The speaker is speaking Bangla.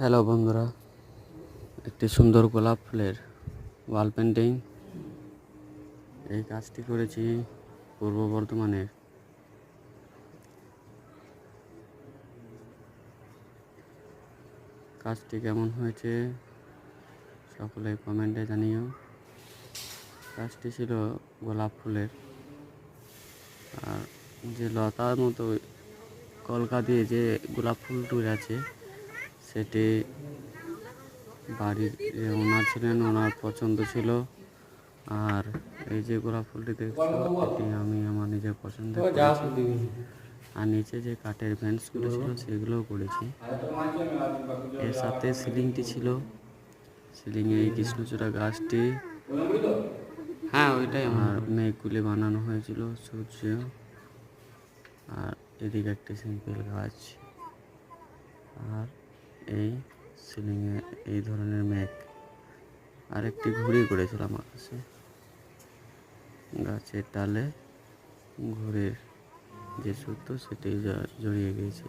হ্যালো বন্ধুরা, একটি সুন্দর গোলাপ ফুলের ওয়াল পেন্টিং। এই কাজটি করেছি পূর্ব বর্ধমানের। কাজটি কেমন হয়েছে সকলে কমেন্টে জানিও। কাজটি ছিল গোলাপ ফুলের, আর যে লতার মতো কলকা দিয়ে যে গোলাপ ফুলটি আছে সেটি বাড়ির যে ওনার ছিলেন, ওনার পছন্দ ছিল। আর এই যে গোলাপ ফুলটি দেখছো, এটি আমি আমার নিজের পছন্দের করেছি। আর নিচে যে কাঠের বেঞ্চগুলো ছিল সেগুলোও করেছি। এর সাথে সিলিংটি ছিল, সিলিংয়ে এই কৃষ্ণচূড়া গাছটি, হ্যাঁ ওইটাই, আর মেঘগুলি বানানো হয়েছিল, সূর্য, আর এদিকে একটি সিম্পল গাছ, আর এই সিলিংয়ে এই ধরনের মেঘ, আর একটি ঘুড়ি করেছিলাম আকাশে। গাছের ডালে ঘুড়ির যে সুতো সেটি জড়িয়ে গিয়েছে।